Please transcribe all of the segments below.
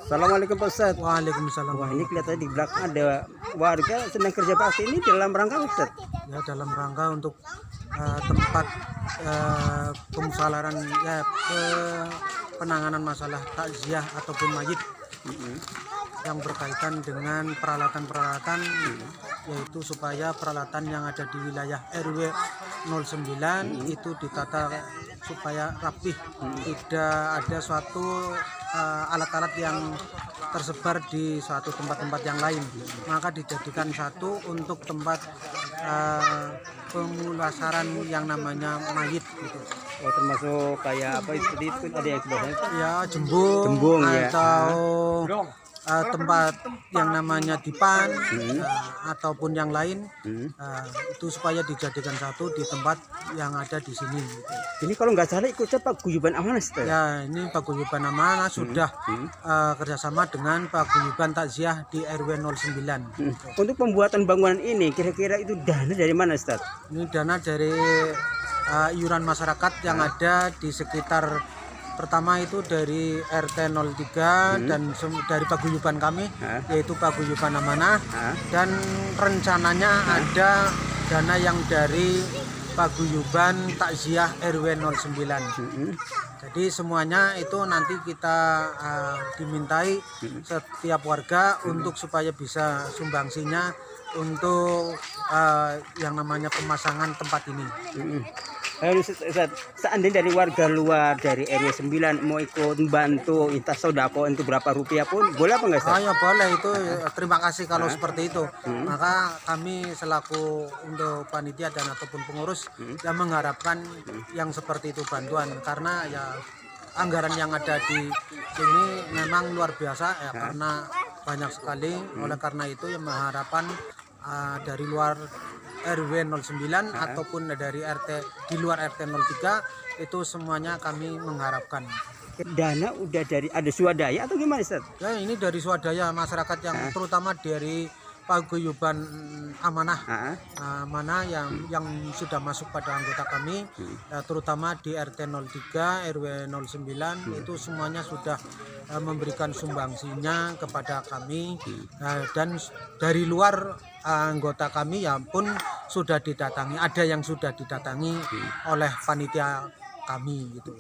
Assalamualaikum Pak Ustadz. Waalaikumsalam. Wah, ini kelihatannya di belakang ada warga sedang kerja bakti, ini dalam rangka Ustadz. Ya, dalam rangka untuk tempat pemusalaran ya penanganan masalah takziah ataupun mayit yang berkaitan dengan peralatan-peralatan, yaitu supaya peralatan yang ada di wilayah RW 09 itu ditata supaya rapih, tidak ada suatu alat-alat yang tersebar di suatu tempat-tempat yang lain, maka dijadikan satu untuk tempat pemulasaran yang namanya mayit gitu. Oh, termasuk kayak apa seperti itu ada yang sebelahnya? Ya, jembung ya. atau tempat yang namanya dipan ataupun yang lain, itu supaya dijadikan satu di tempat yang ada di sini gitu. Ini kalau nggak salah ikutnya Paguyuban Amanah Ustadz. Ya, ini Paguyuban Amanah sudah kerjasama dengan Paguyuban Takziah di RW 09. Untuk pembuatan bangunan ini kira-kira itu dana dari mana Ustadz? Ini dana dari iuran masyarakat yang ada di sekitar, pertama itu dari RT 03 dan dari paguyuban kami, yaitu Paguyuban Amanah, dan rencananya ada dana yang dari Paguyuban Takziah RW 09. Jadi semuanya itu nanti kita dimintai setiap warga untuk supaya bisa sumbangsinya untuk yang namanya pemasangan tempat ini. Seandainya dari warga luar dari RW 9 mau ikut membantu entah sodako untuk berapa rupiah pun boleh apa enggak Ustaz? Ya boleh itu, terima kasih kalau seperti itu. Maka kami selaku untuk panitia dan ataupun pengurus yang mengharapkan yang seperti itu bantuan, karena ya anggaran yang ada di sini memang luar biasa ya, karena banyak sekali. Oleh karena itu yang mengharapkan dari luar RW 09 ataupun dari RT di luar RT 03 itu semuanya kami mengharapkan. Dana udah dari ada swadaya atau gimana Ustaz? Ya, ini dari swadaya masyarakat yang terutama dari Paguyuban Amanah, mana yang sudah masuk pada anggota kami, terutama di RT 03 RW 09 itu semuanya sudah memberikan sumbangsinya kepada kami, dan dari luar anggota kami ya pun sudah didatangi, ada yang sudah didatangi oleh panitia kami gitu.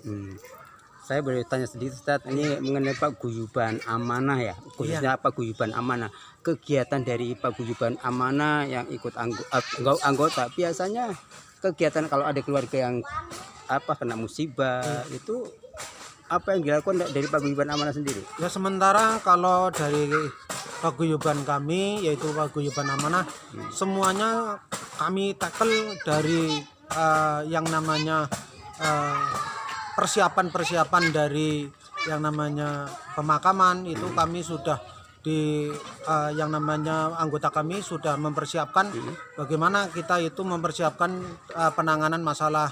Saya boleh tanya sedikit Ustaz, ini mengenai Paguyuban Amanah ya, khususnya Paguyuban Amanah. Kegiatan dari Paguyuban Amanah yang ikut anggota biasanya kegiatan kalau ada keluarga yang kena musibah itu apa yang dilakukan dari Paguyuban Amanah sendiri? Ya, sementara kalau dari paguyuban kami yaitu Paguyuban Amanah, semuanya kami tackle dari yang namanya persiapan dari yang namanya pemakaman itu kami sudah di yang namanya anggota kami sudah mempersiapkan bagaimana kita itu mempersiapkan penanganan masalah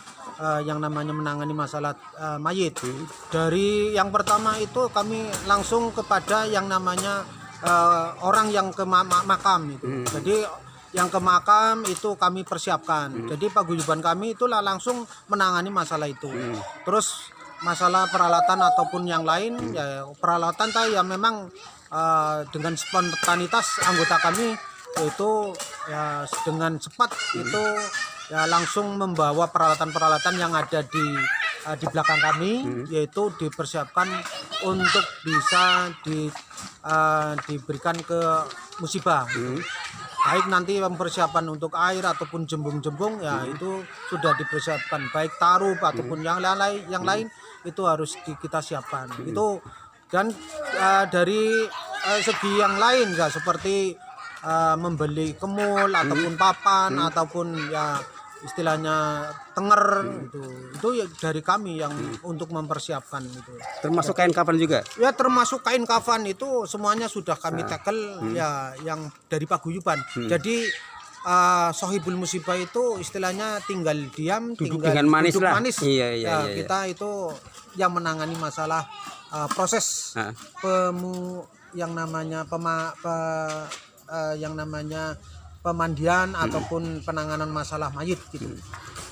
yang namanya menangani masalah mayit. Dari yang pertama itu kami langsung kepada yang namanya orang yang ke makam itu. Jadi yang ke makam itu kami persiapkan. Jadi paguyuban kami itulah langsung menangani masalah itu. Terus masalah peralatan ataupun yang lain, ya peralatan ya memang dengan spontanitas anggota kami itu ya dengan cepat itu ya langsung membawa peralatan-peralatan yang ada di belakang kami, yaitu dipersiapkan untuk bisa diberikan ke musibah. Baik nanti persiapan untuk air ataupun jembung-jembung ya itu sudah dipersiapkan, baik taruh ataupun yang lain itu harus kita siapkan. Itu dan dari segi yang lain ya seperti membeli kemul ataupun papan ataupun ya istilahnya tenger itu ya dari kami yang untuk mempersiapkan itu. Termasuk kain kafan juga? Ya, termasuk kain kafan itu semuanya sudah kami tackle ya yang dari paguyuban. Jadi sohibul musibah itu istilahnya tinggal diam, tinggal duduk manis. Iya. Kita itu yang menangani masalah proses yang namanya pemandian ataupun penanganan masalah mayit gitu.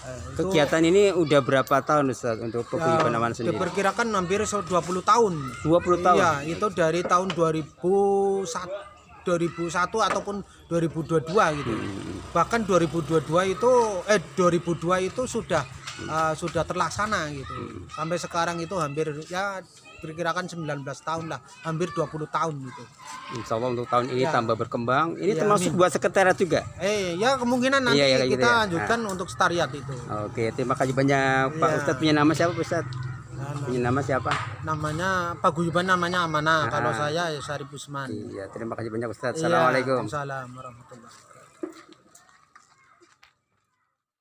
Itu Kegiatan ini udah berapa tahun Ustaz untuk paguyuban amanah sendiri? diperkirakan hampir 20 tahun. 20 tahun. Iya, itu dari tahun 2001 ataupun 2022 gitu. Bahkan 2002 itu sudah terlaksana gitu. Sampai sekarang itu hampir ya perkirakan 19 tahun lah, hampir 20 tahun gitu. Insya Allah untuk tahun ini Ya. tambah berkembang. Ini Ya, termasuk amin. buat sekretariat juga. Ya kemungkinan nanti Iya, kayak kita gitu ya. lanjutkan untuk setariat itu. Oke, terima kasih banyak Pak Iya. Ustadz. Punya nama siapa Ustadz? Nah, Punya nama siapa? namanya paguyuban namanya Amanah. Kalau Ah. saya ya Syarif Usman. Iya, terima kasih banyak Ustadz. Iya, Assalamualaikum. Waalaikumsalam warahmatullahi.